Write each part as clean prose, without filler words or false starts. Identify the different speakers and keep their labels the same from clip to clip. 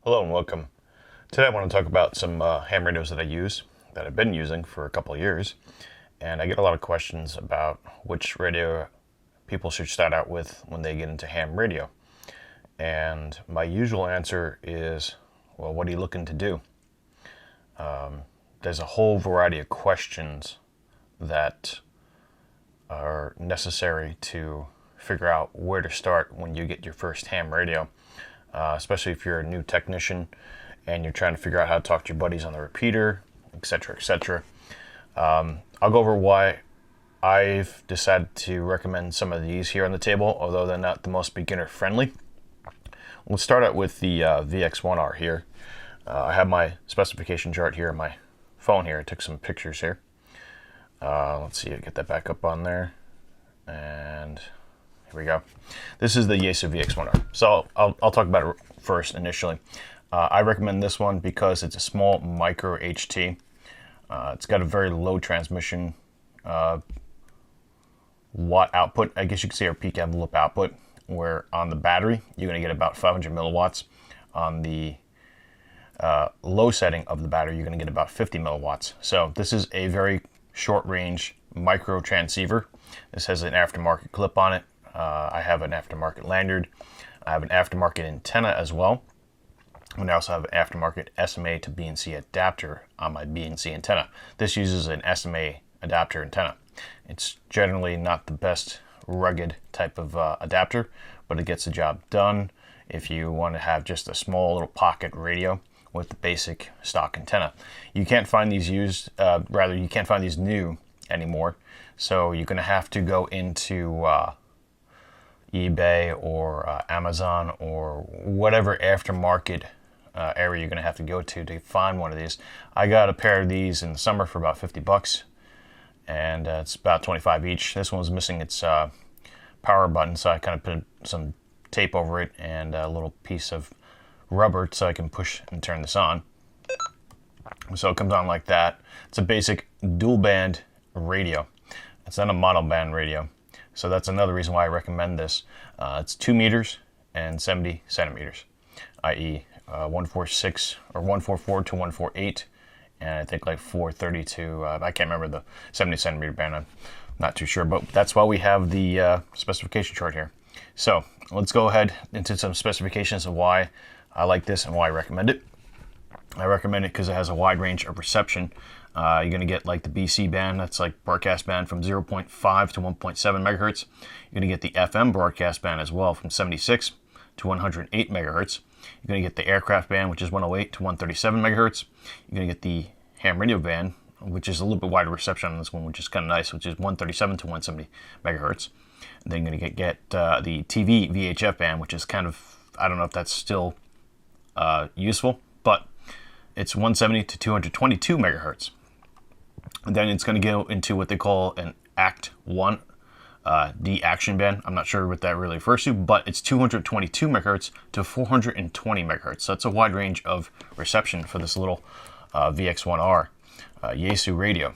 Speaker 1: Hello and welcome. Today I want to talk about some ham radios that I use, that I've been using for a couple of years. And I get a lot of questions about which radio people should start out with when they get into ham radio. And my usual answer is, well, what are you looking to do? There's a whole variety of questions that are necessary to figure out where to start when you get your first ham radio. Especially if you're a new technician and you're trying to figure out how to talk to your buddies on the repeater, etc., etc. I'll go over why I've decided to recommend some of these here on the table, although they're not the most beginner friendly. We'll start out with the VX1R here. I have my specification chart here on my phone here. I took some pictures here. Let's see, get that back up on there. And here we go. This is the Yaesu VX1R. So I'll talk about it first initially. I recommend this one because it's a small micro HT. It's got a very low transmission watt output. I guess you can see our peak envelope output, where on the battery you're going to get about 500 milliwatts. On the low setting of the battery you're going to get about 50 milliwatts. So this is a very short range micro transceiver. This has an aftermarket clip on it. I have an aftermarket lanyard. I have an aftermarket antenna as well. And I also have an aftermarket SMA to BNC adapter on my BNC antenna. This uses an SMA adapter antenna. It's generally not the best rugged type of adapter, but it gets the job done if you want to have just a small little pocket radio with the basic stock antenna. You can't find these used, you can't find these new anymore. So you're going to have to go into eBay or Amazon or whatever aftermarket area you're going to have to go to find one of these. I got a pair of these in the summer for about 50 bucks, and it's about 25 each. This one was missing its power button, so I kind of put some tape over it and a little piece of rubber so I can push and turn this on. So it comes on like that. It's a basic dual band radio. It's not a monoband radio. So that's another reason why I recommend this. It's 2 meters and 70 centimeters, i.e. 146 or 144 to 148, and I think like 430 to, I can't remember the 70 centimeter band, I'm not too sure, but that's why we have the specification chart here. So let's go ahead into some specifications of why I like this and why I recommend it. I recommend it because it has a wide range of reception. You're going to get like the BC band, that's like broadcast band from 0.5 to 1.7 megahertz. You're going to get the FM broadcast band as well from 76 to 108 megahertz. You're going to get the aircraft band, which is 108 to 137 megahertz. You're going to get the ham radio band, which is a little bit wider reception on this one, which is kind of nice, which is 137 to 170 megahertz. And then you're going to get the TV VHF band, which is kind of, I don't know if that's still useful, but it's 170 to 222 megahertz. And then it's going to go into what they call an Act 1 D-action band. I'm not sure what that really refers to, but it's 222 megahertz to 420 megahertz. So that's a wide range of reception for this little VX1R Yaesu radio.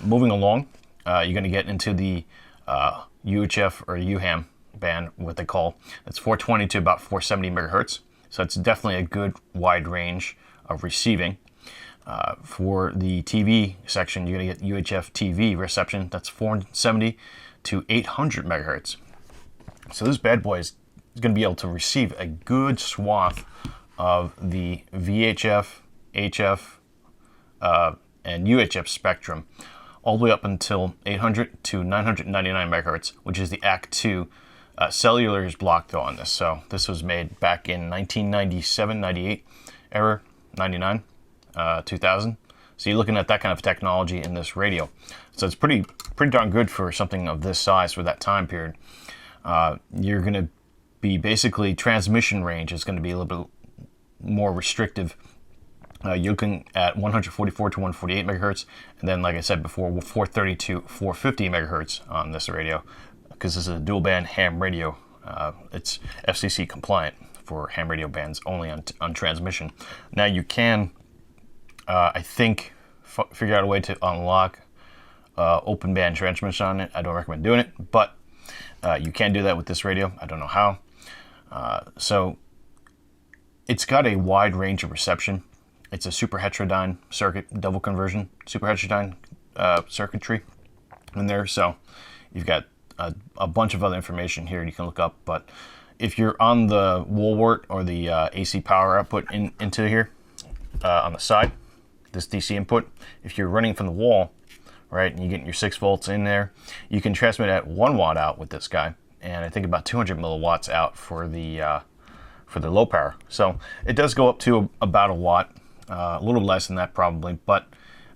Speaker 1: Moving along, you're going to get into the UHF or UHAM band, what they call. It's 420 to about 470 megahertz. So it's definitely a good wide range of receiving. For the TV section, you're going to get UHF TV reception. That's 470 to 800 megahertz. So this bad boy is going to be able to receive a good swath of the VHF, HF, and UHF spectrum, all the way up until 800 to 999 megahertz, which is the Act 2. Cellular is blocked though on this. So this was made back in 1997, 98 era, 99. 2000. So you're looking at that kind of technology in this radio. So it's pretty darn good for something of this size for that time period. You're going to be basically, transmission range is going to be a little bit more restrictive. You're looking at 144 to 148 megahertz, and then like I said before, 430 to 450 megahertz on this radio, because this is a dual band ham radio. It's FCC compliant for ham radio bands only on transmission. Now you can I think figure out a way to unlock open band transmission on it. I don't recommend doing it, but you can do that with this radio. I don't know how. So It's got a wide range of reception. It's a super heterodyne circuit, double conversion, super heterodyne circuitry in there. So you've got a bunch of other information here you can look up. But if you're on the wall wart or the AC power output into here on the side, this DC input, if you're running from the wall, right, and you're getting your 6 volts in there, you can transmit at 1 watt out with this guy, and I think about 200 milliwatts out for the low power. So it does go up to about a watt, a little less than that probably, but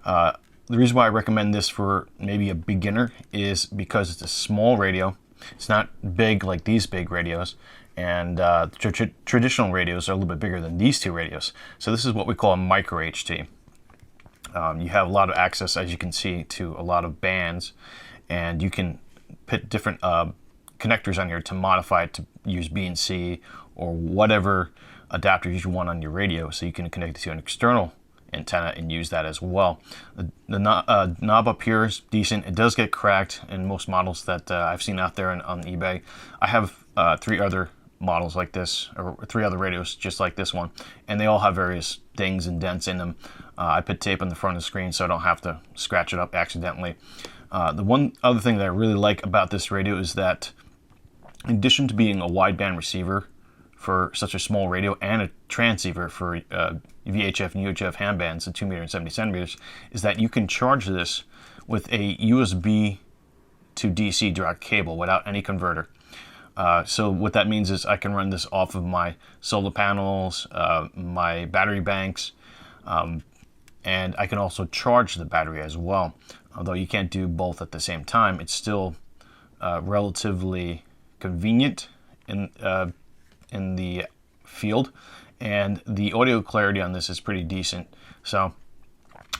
Speaker 1: the reason why I recommend this for maybe a beginner is because it's a small radio. It's not big like these big radios, and traditional radios are a little bit bigger than these two radios. So this is what we call a micro HT. You have a lot of access, as you can see, to a lot of bands, and you can put different connectors on here to modify it to use B and C or whatever adapters you want on your radio, so you can connect it to an external antenna and use that as well. The knob up here is decent. It does get cracked in most models that I've seen out there on eBay. I have 3 other models like this, or 3 other radios just like this one, and they all have various dings and dents in them. I put tape on the front of the screen so I don't have to scratch it up accidentally. The one other thing that I really like about this radio is that in addition to being a wideband receiver for such a small radio and a transceiver for VHF and UHF handbands at 2 meters and 70 centimeters, is that you can charge this with a USB to DC direct cable without any converter. So what that means is I can run this off of my solar panels, my battery banks, and I can also charge the battery as well. Although you can't do both at the same time, it's still relatively convenient in the field, and the audio clarity on this is pretty decent. So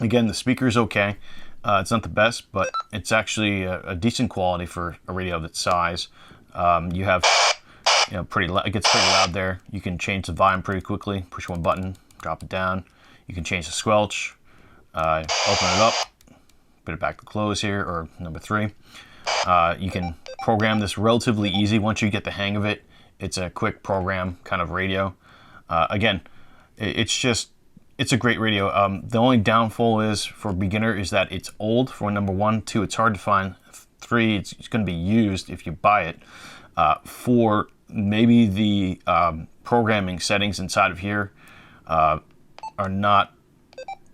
Speaker 1: again, the speaker is okay. It's not the best, but it's actually a decent quality for a radio of its size. You have, it gets pretty loud there. You can change the volume pretty quickly. Push one button, drop it down. You can change the squelch, open it up, put it back to close here, or number 3. You can program this relatively easy. Once you get the hang of it, it's a quick program kind of radio. Again, it's a great radio. The only downfall is for beginner is that it's old, for number 1. 2, it's hard to find. 3, it's going to be used if you buy it. 4, maybe the programming settings inside of here are not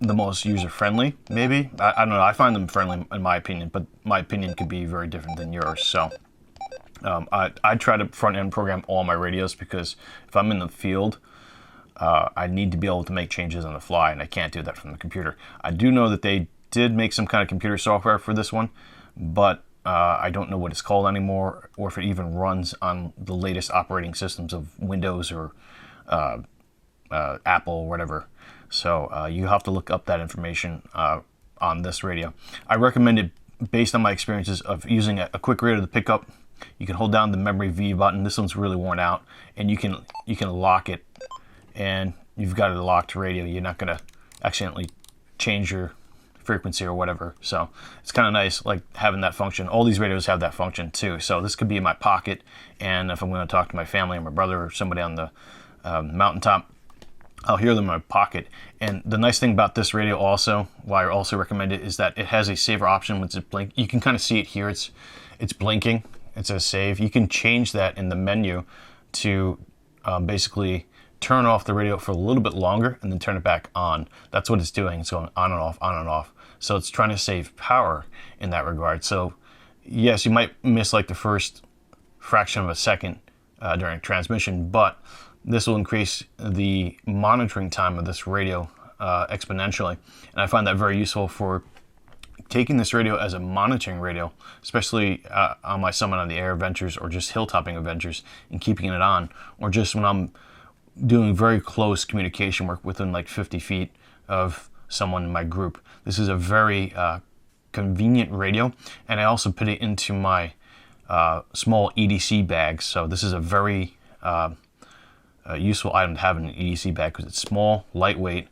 Speaker 1: the most user-friendly, maybe. I don't know. I find them friendly in my opinion, but my opinion could be very different than yours. So I try to front-end program all my radios, because if I'm in the field, I need to be able to make changes on the fly, and I can't do that from the computer. I do know that they did make some kind of computer software for this one, but I don't know what it's called anymore, or if it even runs on the latest operating systems of Windows or Apple or whatever. So you have to look up that information on this radio. I recommend it based on my experiences of using a quick radio to pick up. You can hold down the memory V button. This one's really worn out, and you can lock it, and you've got a locked radio. You're not going to accidentally change your frequency or whatever. So it's kind of nice, like, having that function. All these radios have that function too. So this could be in my pocket, and if I'm going to talk to my family or my brother or somebody on the mountaintop, I'll hear them in my pocket. And the nice thing about this radio also, why I also recommend it, is that it has a saver option. Once it blink, you can kind of see it here. It's blinking. It says save. You can change that in the menu to basically turn off the radio for a little bit longer and then turn it back on. That's what it's doing. It's going on and off, on and off. So it's trying to save power in that regard. So yes, you might miss like the first fraction of a second during transmission, but this will increase the monitoring time of this radio exponentially. And I find that very useful for taking this radio as a monitoring radio, especially on my Summit on the Air adventures, or just hilltopping adventures, and keeping it on, or just when I'm doing very close communication work within like 50 feet of someone in my group. This is a very convenient radio, and I also put it into my small EDC bags. So this is a very useful item to have in an EDC bag, because it's small, lightweight.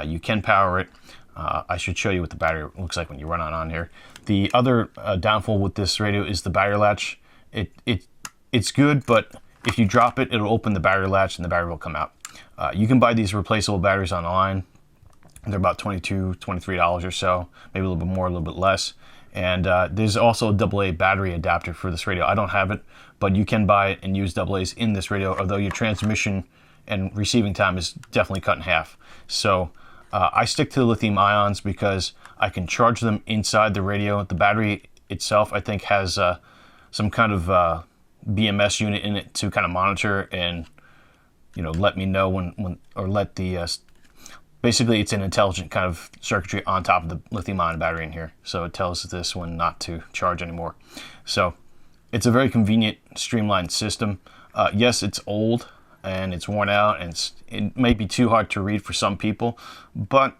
Speaker 1: You can power it. I should show you what the battery looks like when you run on here. The other downfall with this radio is the battery latch. It's good, but if you drop it, it'll open the battery latch and the battery will come out. You can buy these replaceable batteries online. They're about $22, $23 or so, maybe a little bit more, a little bit less. And there's also a AA battery adapter for this radio. I don't have it, but you can buy it and use AA's in this radio, although your transmission and receiving time is definitely cut in half. So I stick to the lithium ions because I can charge them inside the radio. The battery itself, I think, has some kind of BMS unit in it to kind of monitor and, you know, let me know when or let the basically it's an intelligent kind of circuitry on top of the lithium ion battery in here, so it tells this one not to charge anymore. So it's a very convenient, streamlined system. Yes, it's old and it's worn out, and it may be too hard to read for some people, but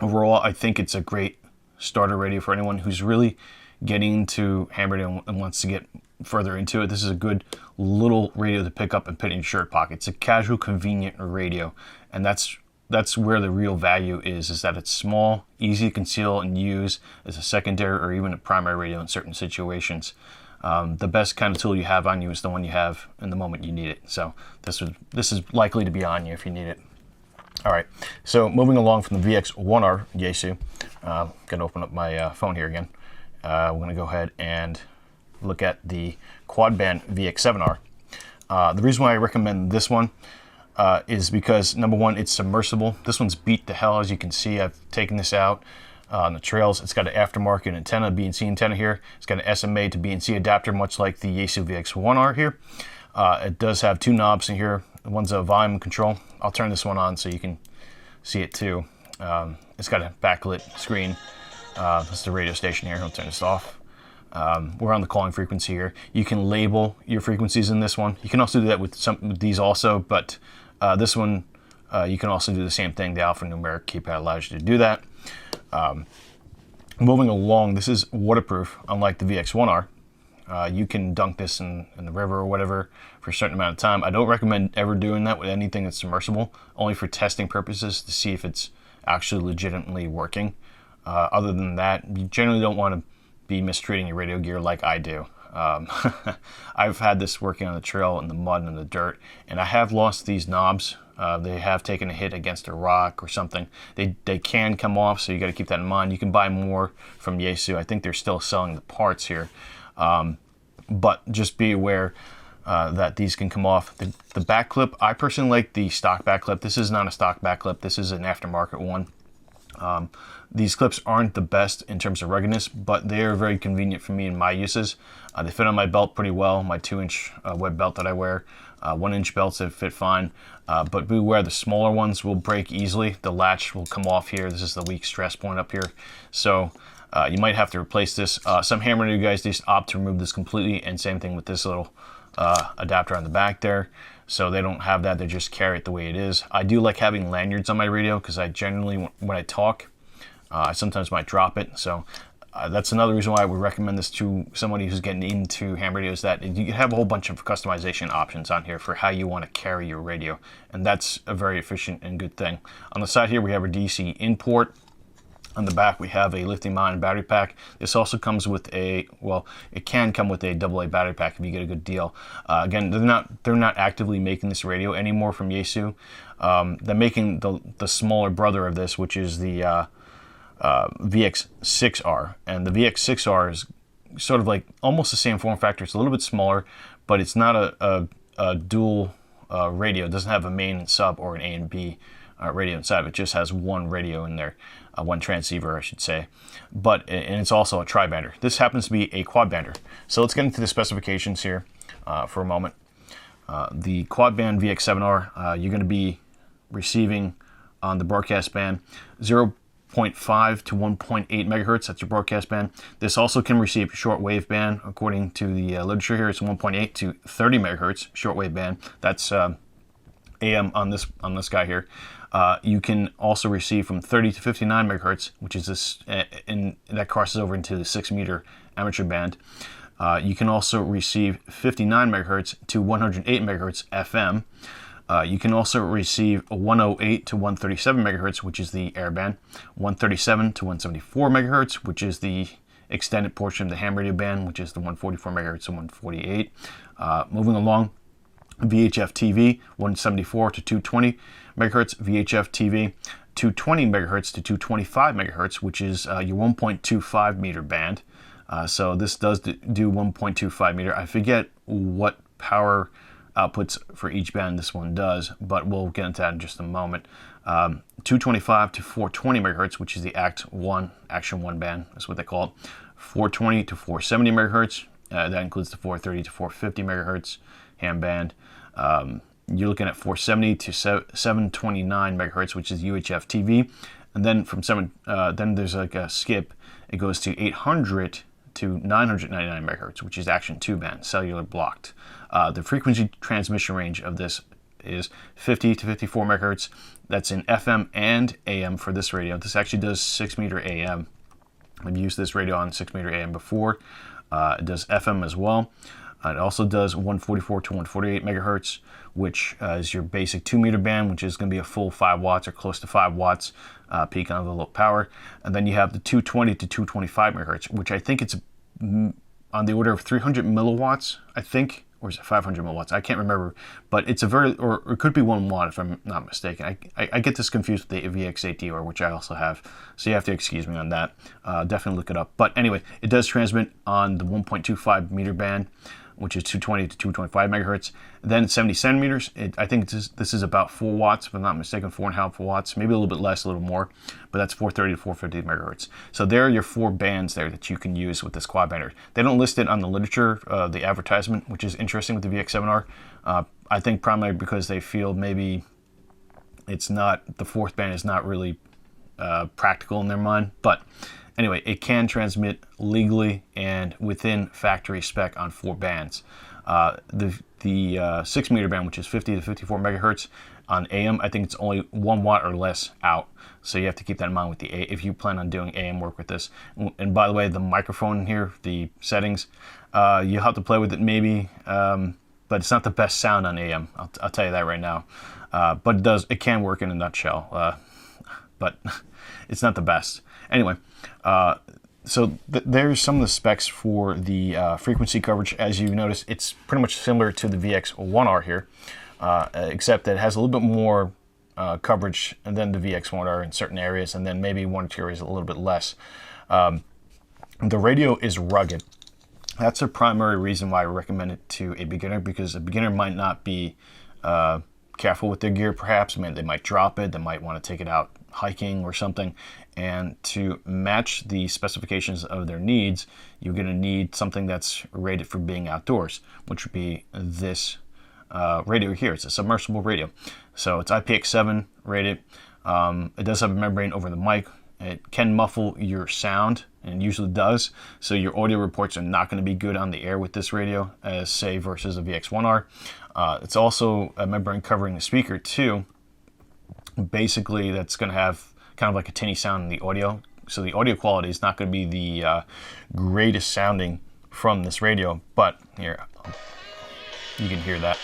Speaker 1: overall I think it's a great starter radio for anyone who's really getting into ham radio and wants to get further into it. This is a good little radio to pick up and put in your shirt pocket. It's a casual, convenient radio, and that's where the real value is that it's small, easy to conceal and use as a secondary or even a primary radio in certain situations. The best kind of tool you have on you is the one you have in the moment you need it. So this is likely to be on you if you need it. All right, so moving along from the VX1R Yaesu, gonna open up my phone here again. We're gonna go ahead and look at the quad band VX7R. The reason why I recommend this one is because, number one, it's submersible. This one's beat to hell, as you can see. I've taken this out on the trails. It's got an aftermarket antenna, B&C antenna here. It's got an SMA to B&C adapter, much like the Yaesu VX1R here. It does have two knobs in here. One's a volume control. I'll turn this one on so you can see it too. It's got a backlit screen. This is the radio station here. I'll turn this off. We're on the calling frequency here. You can label your frequencies in this one. You can also do that with these also, but this one you can also do the same thing. The alphanumeric keypad allows you to do that. Moving along, this is waterproof, unlike the VX1R. You can dunk this in the river or whatever for a certain amount of time. I don't recommend ever doing that with anything that's submersible, only for testing purposes to see if it's actually legitimately working. Other than that, you generally don't want to be mistreating your radio gear like I do. I've had this working on the trail in the mud and the dirt, and I have lost these knobs. They have taken a hit against a rock or something. They can come off, so you got to keep that in mind. You can buy more from Yaesu. I think they're still selling the parts here, but just be aware that these can come off. The back clip, I personally like the stock back clip. This is not a stock back clip. This is an aftermarket one. These clips aren't the best in terms of ruggedness, but they are very convenient for me in my uses. They fit on my belt pretty well, my 2-inch web belt that I wear. 1-inch belts that fit fine, but beware, the smaller ones will break easily. The latch will come off here. This is the weak stress point up here. So you might have to replace this. Some ham radio guys just opt to remove this completely, and same thing with this little adapter on the back there. So they don't have that, they just carry it the way it is. I do like having lanyards on my radio because I generally, when I talk, I sometimes might drop it. So that's another reason why I would recommend this to somebody who's getting into ham radios, that you have a whole bunch of customization options on here for how you want to carry your radio. And that's a very efficient and good thing. On the side here, we have our DC in port. On the back, we have a lithium-ion battery pack. This also comes with a, well, it can come with a AA battery pack if you get a good deal. Again, they're not actively making this radio anymore from Yaesu. They're making the smaller brother of this, which is the VX6R, and the VX6R is sort of like almost the same form factor. It's a little bit smaller, but it's not a dual radio. It doesn't have a main and sub or an A and B radio inside. It just has one radio in there, one transceiver, I should say. And it's also a tri-bander. This happens to be a quad bander. So let's get into the specifications here for a moment. The quad band VX7R, you're going to be receiving on the broadcast band 0.5 to 1.8 megahertz. That's your broadcast band. This also can receive shortwave band. According to the literature here, it's 1.8 to 30 megahertz shortwave band. That's AM on this guy here. You can also receive from 30 to 59 megahertz, which is this, and that crosses over into the 6 meter amateur band. You can also receive 59 megahertz to 108 megahertz FM. You can also receive 108 to 137 megahertz, which is the air band, 137 to 174 megahertz, which is the extended portion of the ham radio band, which is the 144 megahertz to 148. Moving along, VHF TV 174 to 220 megahertz, VHF TV 220 megahertz to 225 megahertz, which is your 1.25 meter band. So this does do 1.25 meter. I forget what power outputs for each band this one does, but we'll get into that in just a moment. 225 to 420 megahertz, which is the Action 1 band, that's what they call it. 420 to 470 megahertz, that includes the 430 to 450 megahertz ham band. You're looking at 470 to 729 megahertz, which is UHF TV, and then from then there's like a skip. It goes to 800 to 999 megahertz, which is Action 2 band, cellular blocked. The frequency transmission range of this is 50 to 54 megahertz. That's in FM and AM for this radio. This actually does 6 meter AM. I've used this radio on 6 meter AM before. It does FM as well. It also does 144 to 148 megahertz, which is your basic 2 meter band, which is going to be a full 5 watts or close to 5 watts peak envelope power. And then you have the 220 to 225 megahertz, which I think it's on the order of 300 milliwatts, I think, or is it 500 milliwatts? I can't remember, but it's or it could be 1 watt if I'm not mistaken. I get this confused with the VX8DR, which I also have, so you have to excuse me on that. Definitely look it up. But anyway, it does transmit on the 1.25 meter band, which is 220 to 225 megahertz. Then 70 centimeters, I think this is about 4 watts, if I'm not mistaken, 4.5 watts, maybe a little bit less, a little more, but that's 430 to 450 megahertz. So there are your 4 bands there that you can use with this quad bander. They don't list it on the literature, the advertisement, which is interesting with the VX7R. I think primarily because they feel maybe it's not, the 4th band is not really practical in their mind, but anyway, it can transmit legally and within factory spec on 4 bands. The 6 meter band, which is 50 to 54 megahertz on AM, I think it's only 1 watt or less out. So you have to keep that in mind with the if you plan on doing AM work with this. And by the way, the microphone here, the settings, you have to play with it maybe, but it's not the best sound on AM. I'll tell you that right now. But it can work in a nutshell. But it's not the best. Anyway, so there's some of the specs for the frequency coverage. As you notice, it's pretty much similar to the VX1R here, except that it has a little bit more coverage than the VX1R in certain areas, and then maybe 1 or 2 areas a little bit less. The radio is rugged. That's a primary reason why I recommend it to a beginner, because a beginner might not be careful with their gear, perhaps. I mean, they might drop it, they might want to take it out hiking or something, and to match the specifications of their needs, you're going to need something that's rated for being outdoors, which would be this radio here. It's a submersible radio, so it's IPX7 rated. It does have a membrane over the mic. It can muffle your sound, and usually does, so your audio reports are not going to be good on the air with this radio, as say versus a VX1R. It's also a membrane covering the speaker too. Basically, that's going to have kind of like a tinny sound in the audio, so the audio quality is not going to be the greatest sounding from this radio. But here, you can hear that.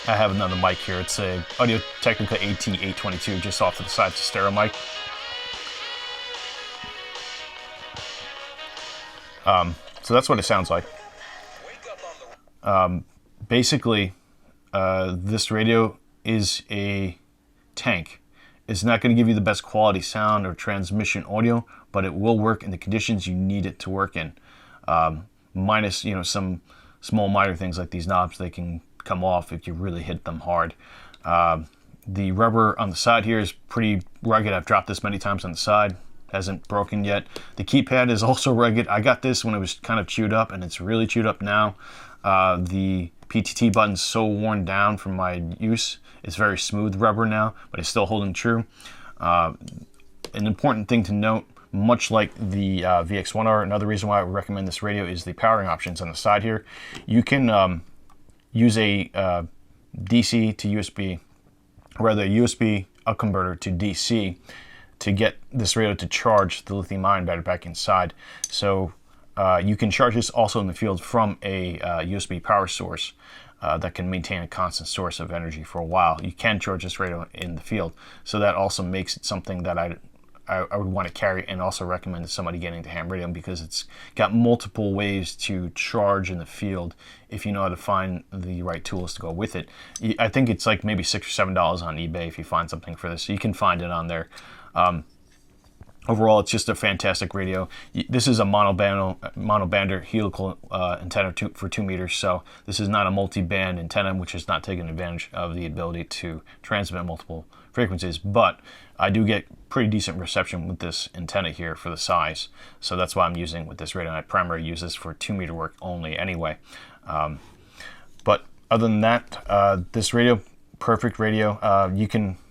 Speaker 1: I have another mic here. It's a Audio Technica AT822, just off to the side. It's a stereo mic. So that's what it sounds like. Basically, this radio is a tank. It's not going to give you the best quality sound or transmission audio, but it will work in the conditions you need it to work in. Minus, some small minor things like these knobs, they can come off if you really hit them hard. The rubber on the side here is pretty rugged. I've dropped this many times on the side. Hasn't broken yet. The keypad is also rugged. I got this when it was kind of chewed up, and it's really chewed up now. The PTT button's so worn down from my use. It's very smooth rubber now, but it's still holding true. An important thing to note, much like the VX1R, another reason why I would recommend this radio is the powering options on the side here. You can use a DC to USB, or rather a USB up converter to DC, to get this radio to charge the lithium-ion battery back inside. So you can charge this also in the field from a USB power source that can maintain a constant source of energy for a while. You can charge this radio in the field, so that also makes it something that I would want to carry and also recommend to somebody getting into ham radio, because it's got multiple ways to charge in the field if you know how to find the right tools to go with it. I think it's like maybe $6 or $7 on eBay if you find something for this. So you can find it on there. Overall, it's just a fantastic radio. This is a monobander helical antenna for 2 meters, so this is not a multi-band antenna, which is not taking advantage of the ability to transmit multiple frequencies, but I do get pretty decent reception with this antenna here for the size, so that's why I'm using with this radio, and I primarily use this for 2 meter work only anyway. But other than that, this radio, perfect radio.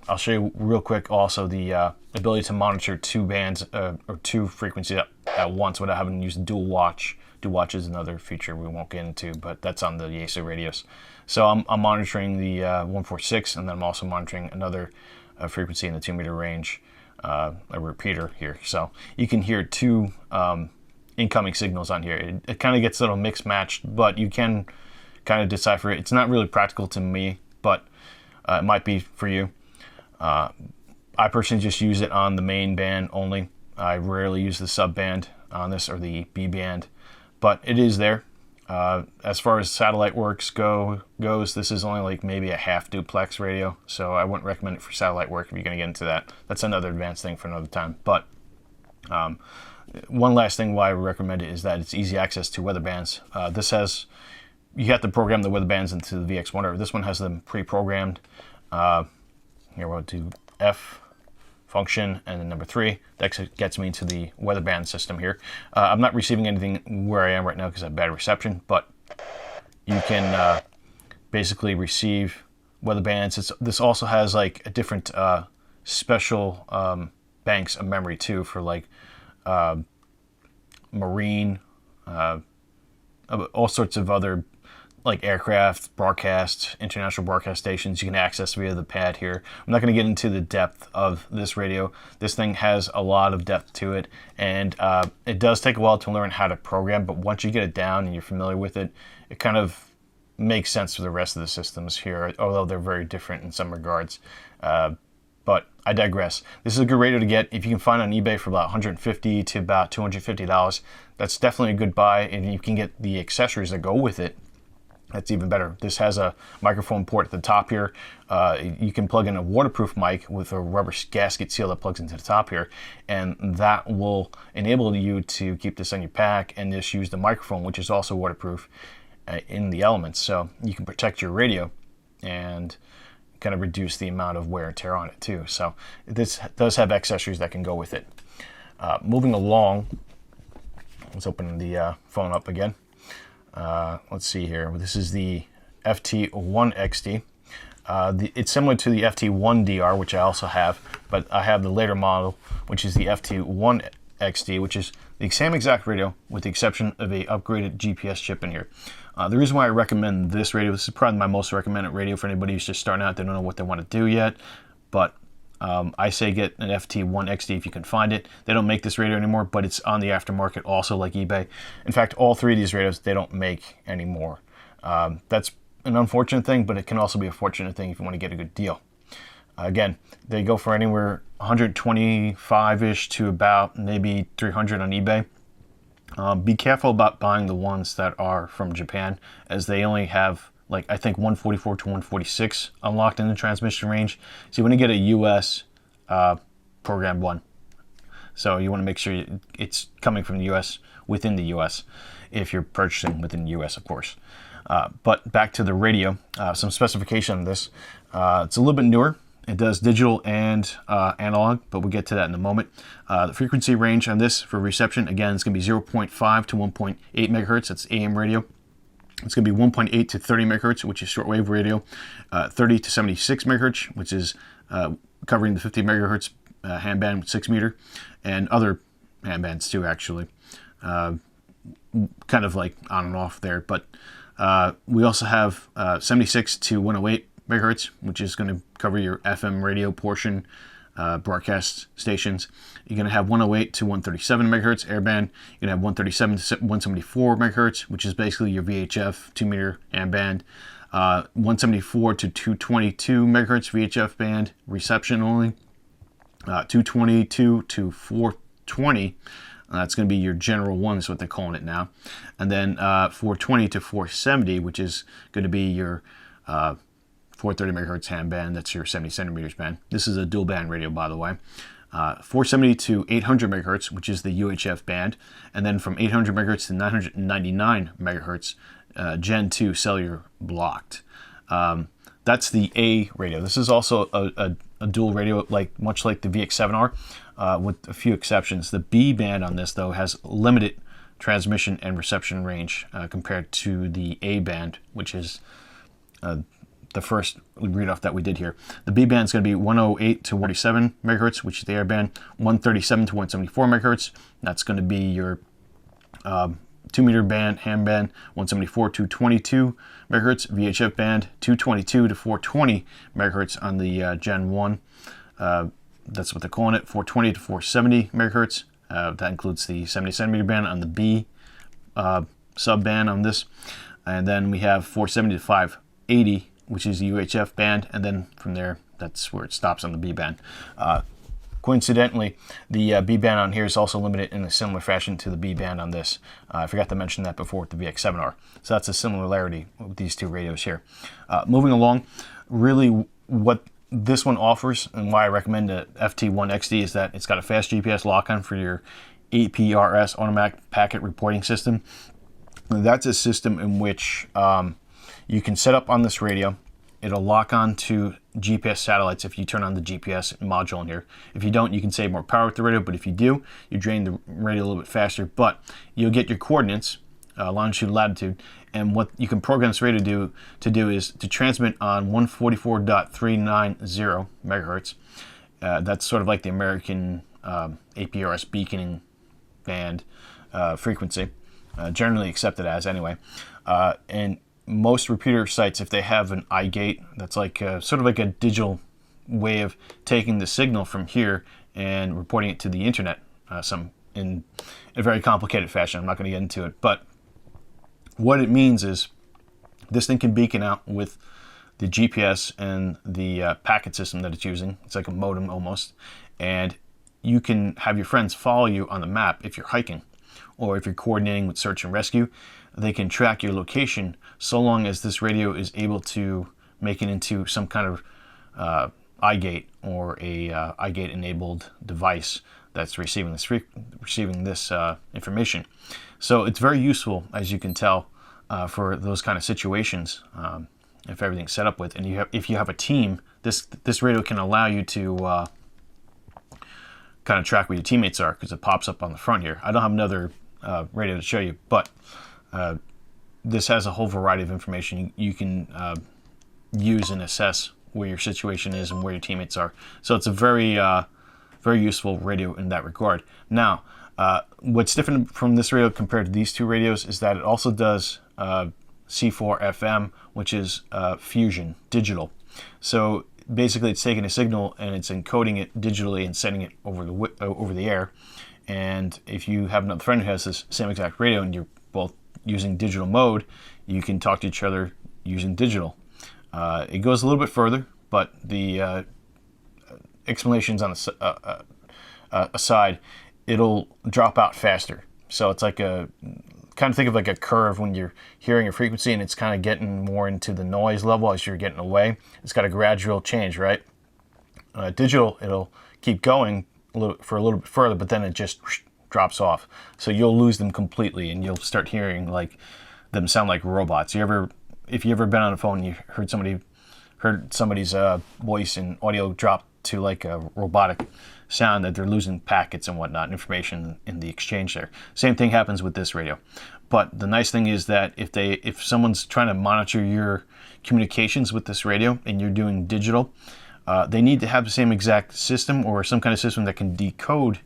Speaker 1: I'll show you real quick also the ability to monitor 2 bands or 2 frequencies at once without having to use dual watch. Dual watch is another feature we won't get into, but that's on the Yaesu radios. So I'm monitoring the 146, and then I'm also monitoring another frequency in the 2 meter range, a repeater here. So you can hear 2 incoming signals on here. It kind of gets a little mixed matched, but you can kind of decipher it. It's not really practical to me, but it might be for you. I personally just use it on the main band only. I rarely use the sub band on this, or the B band, but it is there. As far as satellite works goes, this is only like maybe a half duplex radio, so I wouldn't recommend it for satellite work if you're going to get into that. That's another advanced thing for another time. But one last thing why I recommend it is that it's easy access to weather bands. You have to program the weather bands into the VX1, or this one has them pre-programmed. Here we'll do F function and then number 3. That gets me into the weather band system here. I'm not receiving anything where I am right now because I have bad reception, but you can basically receive weather bands. This also has like a different special banks of memory too for like marine, all sorts of other like aircraft, broadcast, international broadcast stations you can access via the pad here. I'm not going to get into the depth of this radio. This thing has a lot of depth to it, and it does take a while to learn how to program, but once you get it down and you're familiar with it, it kind of makes sense for the rest of the systems here, although they're very different in some regards. But I digress. This is a good radio to get. If you can find it on eBay for about $150 to about $250, that's definitely a good buy, and you can get the accessories that go with it. That's even better. This has a microphone port at the top here. You can plug in a waterproof mic with a rubber gasket seal that plugs into the top here, and that will enable you to keep this on your pack and just use the microphone, which is also waterproof, in the elements. So you can protect your radio and kind of reduce the amount of wear and tear on it too. So this does have accessories that can go with it. Moving along, let's open the phone up again. Let's see here. This is the FT1XD. It's similar to the FT1DR, which I also have, but I have the later model, which is the FT1XD, which is the same exact radio with the exception of a upgraded GPS chip in here. The reason why I recommend this radio, this is probably my most recommended radio for anybody who's just starting out, they don't know what they want to do yet, but I say get an FT1XD if you can find it. They don't make this radio anymore, but it's on the aftermarket also, like eBay. In fact, all 3 of these radios, they don't make anymore. That's an unfortunate thing, but it can also be a fortunate thing if you want to get a good deal. Again, they go for anywhere 125-ish to about maybe 300 on eBay. Be careful about buying the ones that are from Japan, as they only have, like, I think 144 to 146 unlocked in the transmission range. So you want to get a US programmed one. So you want to make sure it's coming from the US, within the US, if you're purchasing within the US, of course. But back to the radio, some specification on this. It's a little bit newer. It does digital and analog, but we'll get to that in a moment. The frequency range on this for reception, again, it's going to be 0.5 to 1.8 megahertz. That's AM radio. It's going to be 1.8 to 30 megahertz, which is shortwave radio. 30 to 76 megahertz, which is covering the 50 megahertz hand band with 6 meter, and other hand bands too, actually. Kind of like on and off there. But we also have 76 to 108 megahertz, which is going to cover your FM radio portion, broadcast stations. You're going to have 108 to 137 megahertz airband. You're going to have 137 to 174 megahertz, which is basically your VHF 2 meter AM band. 174 to 222 megahertz VHF band reception only. 222 to 420. That's going to be your general one, is what they're calling it now. And then 420 to 470, which is going to be your 430 megahertz ham band. That's your 70 centimeters band. This is a dual band radio, by the way. 470 to 800 megahertz, which is the UHF band. And then from 800 megahertz to 999 megahertz, Gen 2 cellular blocked. That's the A radio. This is also a dual radio, much like the VX7R, with a few exceptions. The B band on this, though, has limited transmission and reception range compared to the A band, which is the first read off that we did here. The B band is going to be 108 to 147 megahertz, which is the air band. 137 to 174 megahertz. That's going to be your 2-meter band, ham band. 174 to 222 megahertz, VHF band. 222 to 420 megahertz on the Gen 1. That's what they're calling it. 420 to 470 megahertz. That includes the 70 centimeter band on the B sub band on this. And then we have 470 to 580, which is the UHF band, and then from there, that's where it stops on the B band. Coincidentally, the B band on here is also limited in a similar fashion to the B band on this. I forgot to mention that before with the VX7R. So that's a similarity with these two radios here. Moving along, really what this one offers and why I recommend the FT1XD is that it's got a fast GPS lock-on for your APRS, automatic packet reporting system. That's a system in which you can set up on this radio. It'll lock on to GPS satellites if you turn on the GPS module in here. If you don't, you can save more power with the radio, but if you do, you drain the radio a little bit faster, but you'll get your coordinates, longitude, latitude, and what you can program this radio to do is to transmit on 144.390 megahertz. That's sort of like the American APRS beaconing band frequency, generally accepted as anyway. And most repeater sites, if they have an iGate, that's like sort of like a digital way of taking the signal from here and reporting it to the internet, in a very complicated fashion. I'm not going to get into it, but what it means is this thing can beacon out with the GPS and the packet system that it's using. It's like a modem almost, and you can have your friends follow you on the map if you're hiking, or if you're coordinating with search and rescue. They can track your location so long as this radio is able to make it into some kind of iGate or a iGate enabled device that's receiving this information. So it's very useful, as you can tell, for those kind of situations. If everything's set up with, and if you have a team, this radio can allow you to kind of track where your teammates are, because it pops up on the front here. I don't have another radio to show you, but this has a whole variety of information you can use and assess where your situation is and where your teammates are. So it's a very useful radio in that regard. Now, what's different from this radio compared to these two radios is that it also does C4 FM, which is fusion digital. So basically, it's taking a signal and it's encoding it digitally and sending it over the air. And if you have another friend who has this same exact radio and you're both using digital mode, you can talk to each other using digital. It goes a little bit further, but the explanations on aside, it'll drop out faster. So it's like kind of think of like a curve when you're hearing a frequency and it's kind of getting more into the noise level as you're getting away. It's got a gradual change, right? Digital, it'll keep going for a little bit further, but then it just drops off. So you'll lose them completely and you'll start hearing like them sound like robots. If you ever been on a phone and you heard somebody's voice and audio drop to like a robotic sound, that they're losing packets and whatnot, information in the exchange there. Same thing happens with this radio. But the nice thing is that if someone's trying to monitor your communications with this radio and you're doing digital, they need to have the same exact system or some kind of system that can decode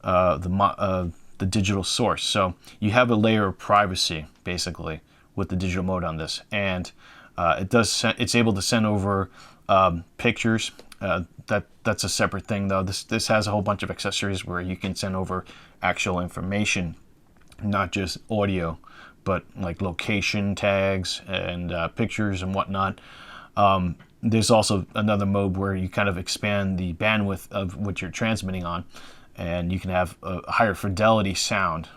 Speaker 1: the digital source. So you have a layer of privacy basically with the digital mode on this, and it's able to send over pictures. That's a separate thing though. This has a whole bunch of accessories where you can send over actual information, not just audio, but like location tags and pictures and whatnot. there's also another mode where you kind of expand the bandwidth of what you're transmitting on, and you can have a higher fidelity sound.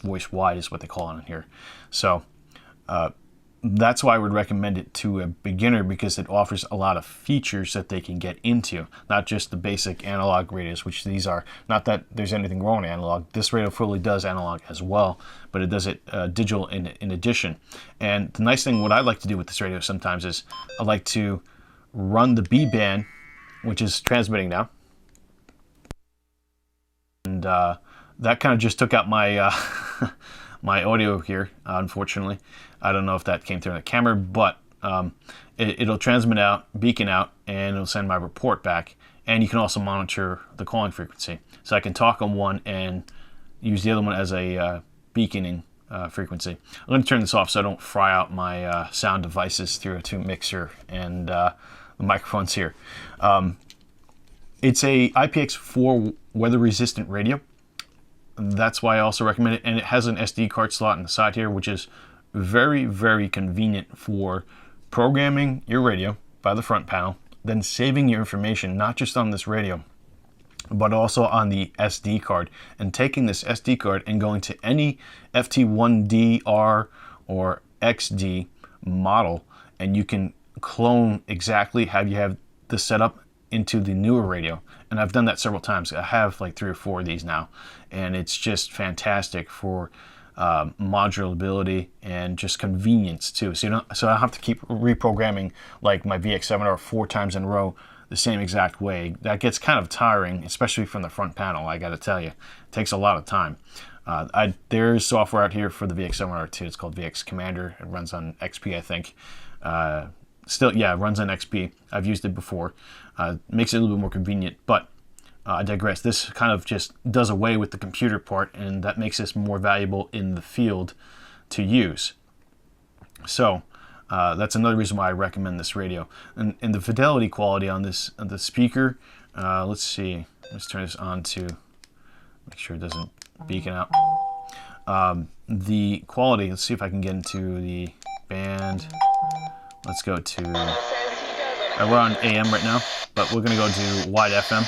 Speaker 1: Voice wide is what they call it in here. So that's why I would recommend it to a beginner, because it offers a lot of features that they can get into, not just the basic analog radios, which these are. Not that there's anything wrong with analog. This radio fully does analog as well, but it does it digital in addition. And the nice thing, what I like to do with this radio sometimes is I like to run the B band, which is transmitting now. And that kind of just took out my my audio here, unfortunately. I don't know if that came through in the camera, but it'll transmit out, beacon out, and it'll send my report back. And you can also monitor the calling frequency. So I can talk on one and use the other one as a beaconing frequency. I'm going to turn this off so I don't fry out my sound devices through a tube mixer and the microphones here. It's a IPX4 weather-resistant radio. That's why I also recommend it. And it has an SD card slot on the side here, which is very, very convenient for programming your radio by the front panel, then saving your information, not just on this radio, but also on the SD card, and taking this SD card and going to any FT1DR or XD model, and you can clone exactly how you have this set up into the newer radio. And I've done that several times. I have like 3 or 4 of these now, and it's just fantastic for modulability and just convenience too. So I don't have to keep reprogramming like my VX7R 4 times in a row the same exact way. That gets kind of tiring, especially from the front panel. I got to tell you, it takes a lot of time. There's software out here for the VX7R2. It's called VX Commander. It runs on XP, I think. It runs on XP. I've used it before. Makes it a little bit more convenient, but I digress. This kind of just does away with the computer part, and that makes this more valuable in the field to use. So that's another reason why I recommend this radio. And the fidelity quality on this, the speaker, let's see. Let's turn this on to make sure it doesn't beacon out. The quality, let's see if I can get into the band. Let's go to, we're on AM right now, but we're going to go to wide FM.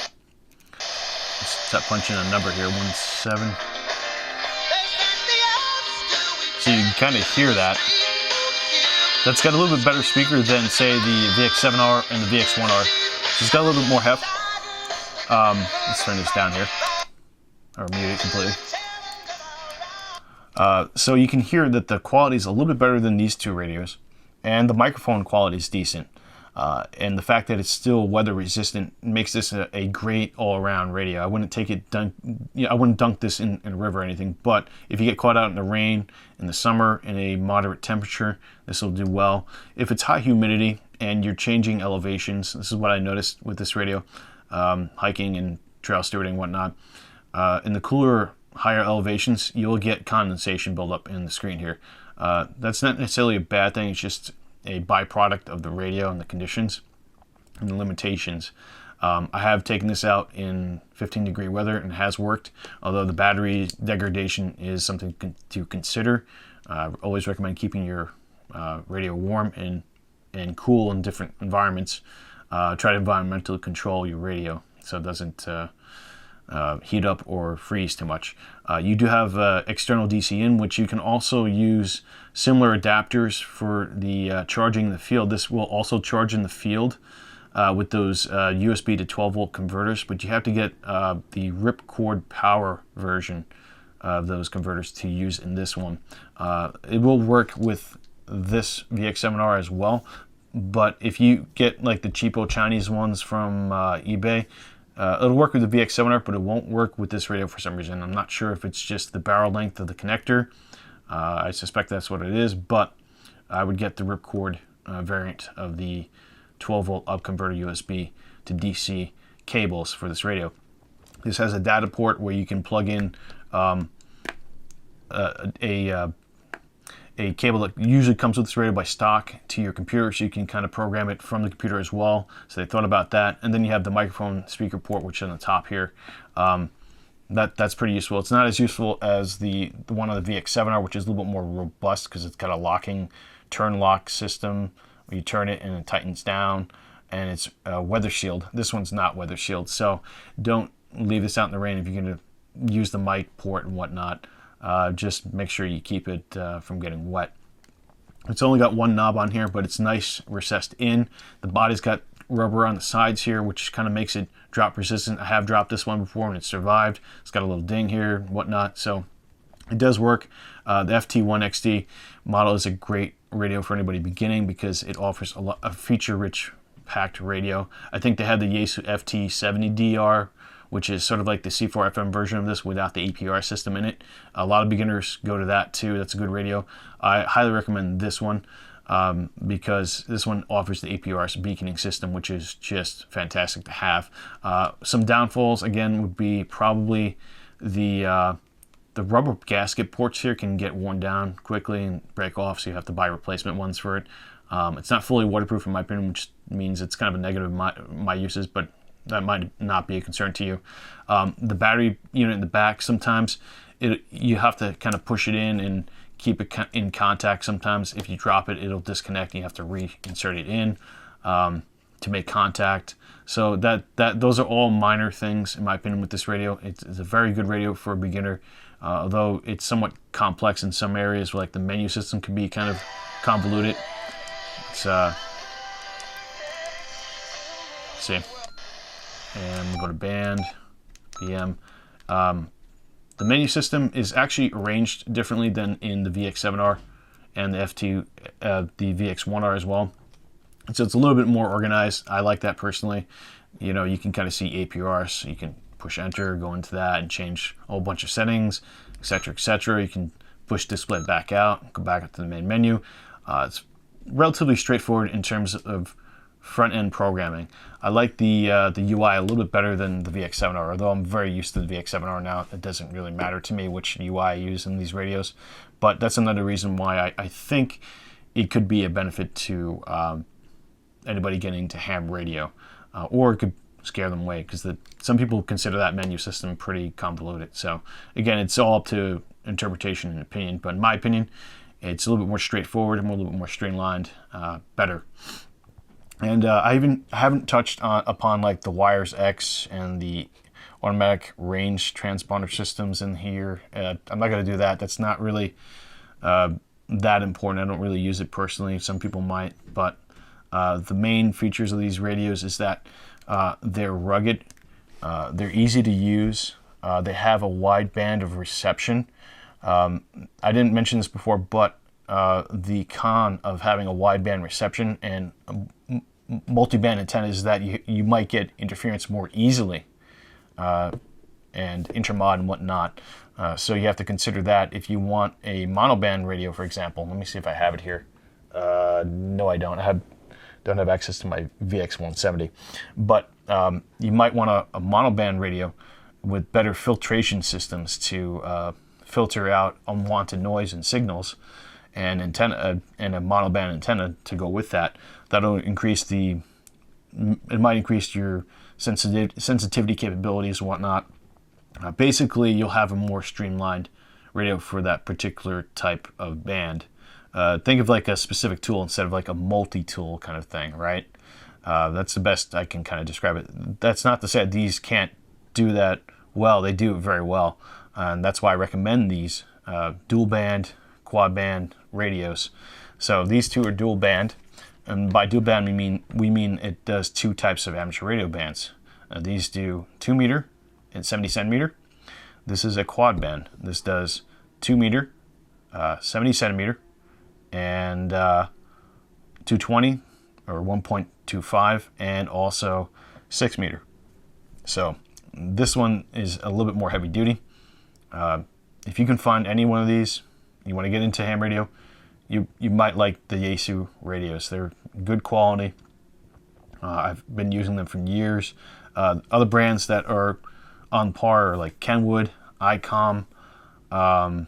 Speaker 1: Let's start punching a number here, 17. So you can kind of hear that. That's got a little bit better speaker than, say, the VX7R and the VX1R. So it's got a little bit more heft. Let's turn this down here, or mute it completely. So you can hear that the quality is a little bit better than these two radios, and the microphone quality is decent. And the fact that it's still weather resistant makes this a great all-around radio. I wouldn't take it I wouldn't dunk this in a river or anything, but if you get caught out in the rain in the summer in a moderate temperature, this will do well. If it's high humidity and you're changing elevations, this is what I noticed with this radio, hiking and trail stewarding and whatnot. In the cooler, higher elevations, you'll get condensation buildup in the screen here. That's not necessarily a bad thing. It's just a byproduct of the radio and the conditions and the limitations. I have taken this out in 15-degree weather and it has worked, although the battery degradation is something to consider. I always recommend keeping your radio warm and cool in different environments. Try to environmentally control your radio so it doesn't heat up or freeze too much. You do have external DC in, which you can also use similar adapters for the charging in the field. This will also charge in the field with those USB to 12 volt converters, but you have to get the ripcord power version of those converters to use in this one. It will work with this VX7R as well, but if you get like the cheapo Chinese ones from eBay, it'll work with the VX7R, but it won't work with this radio for some reason. I'm not sure if it's just the barrel length of the connector. I suspect that's what it is, but I would get the ripcord variant of the 12 volt up converter USB to DC cables for this radio. This has a data port where you can plug in a cable that usually comes with this radio by stock to your computer, so you can kind of program it from the computer as well. So they thought about that. And then you have the microphone speaker port, which is on the top here. That's pretty useful. It's not as useful as the one on the VX7R, which is a little bit more robust because it's got a locking turn lock system where you turn it and it tightens down. and it's weather shield. This one's not weather shield, so don't leave this out in the rain if you're going to use the mic port and whatnot. Just make sure you keep it from getting wet. It's only got one knob on here, but it's nice recessed in. The body's got rubber on the sides here, which kind of makes it drop resistant. I have dropped this one before and it survived. It's got a little ding here and whatnot, so it does work. The FT1XD model is a great radio for anybody beginning because it offers a feature-rich packed radio. I think they have the Yaesu FT70DR, which is sort of like the C4 FM version of this without the APR system in it. A lot of beginners go to that too. That's a good radio. I highly recommend this one because this one offers the APR beaconing system, which is just fantastic to have. Some downfalls, again, would be probably the rubber gasket ports here can get worn down quickly and break off, so you have to buy replacement ones for it. It's not fully waterproof in my opinion, which means it's kind of a negative in my uses, but that might not be a concern to you. The battery unit in the back, sometimes you have to kind of push it in and keep it in contact. Sometimes if you drop it, it'll disconnect and you have to reinsert it in to make contact. So those are all minor things in my opinion with this radio. It's a very good radio for a beginner, although it's somewhat complex in some areas, like the menu system can be kind of convoluted. It's see. And we'll go to band, PM. The menu system is actually arranged differently than in the VX7R and the the VX1R as well. So it's a little bit more organized. I like that personally. You know, you can kind of see APRs. So you can push enter, go into that and change a whole bunch of settings, etc., etc. You can push display back out, go back up to the main menu. It's relatively straightforward in terms of front-end programming. I like the UI a little bit better than the VX7R, although I'm very used to the VX7R now. It doesn't really matter to me which UI I use in these radios, but that's another reason why I think it could be a benefit to anybody getting into ham radio, or it could scare them away because some people consider that menu system pretty convoluted. So again, it's all up to interpretation and opinion, but in my opinion, it's a little bit more straightforward and a little bit more streamlined, better. And I haven't touched upon like the Wires X and the automatic range transponder systems in here. I'm not going to do that. That's not really that important. I don't really use it personally. Some people might, but the main features of these radios is that they're rugged, they're easy to use, they have a wide band of reception. I didn't mention this before, but the con of having a wideband reception and multi-band antenna is that you might get interference more easily and intermod and whatnot. So you have to consider that if you want a monoband radio, for example. Let me see if I have it here. No, I don't. Don't have access to my VX170. But you might want a monoband radio with better filtration systems to filter out unwanted noise and signals, and antenna and a monoband antenna to go with that. That'll increase it might increase your sensitivity capabilities and whatnot. Basically, you'll have a more streamlined radio for that particular type of band. Think of like a specific tool instead of like a multi-tool kind of thing, right? That's the best I can kind of describe it. That's not to say these can't do that well. They do it very well, and that's why I recommend these dual band, quad band radios. So these two are dual band, and by dual band we mean it does two types of amateur radio bands. These do 2 meter and 70 centimeter. This is a quad band. This does 2 meter, 70 centimeter, and 220 or 1.25, and also 6 meter. So this one is a little bit more heavy duty. If you can find any one of these, you want to get into ham radio, you might like the Yaesu radios. They're good quality. I've been using them for years. Other brands that are on par are like Kenwood, ICOM. I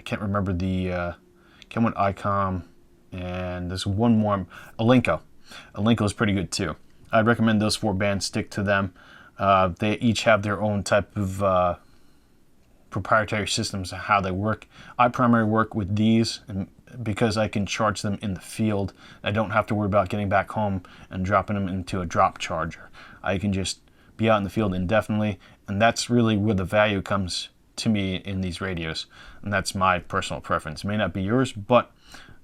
Speaker 1: can't remember the Kenwood, ICOM, and there's one more, Alinco. Alinco is pretty good too. I'd recommend those 4 bands. Stick to them. They each have their own type of proprietary systems of how they work. I primarily work with these, and because I can charge them in the field. I don't have to worry about getting back home and dropping them into a drop charger. I can just be out in the field indefinitely, and that's really where the value comes to me in these radios, and that's my personal preference. It may not be yours, but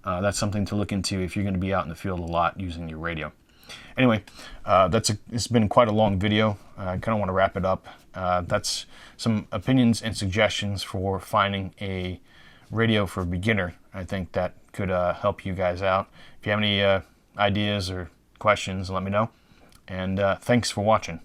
Speaker 1: that's something to look into if you're going to be out in the field a lot using your radio. Anyway, it's been quite a long video. I kind of want to wrap it up. That's some opinions and suggestions for finding a radio for a beginner. I think that could help you guys out. If you have any ideas or questions, let me know. And thanks for watching.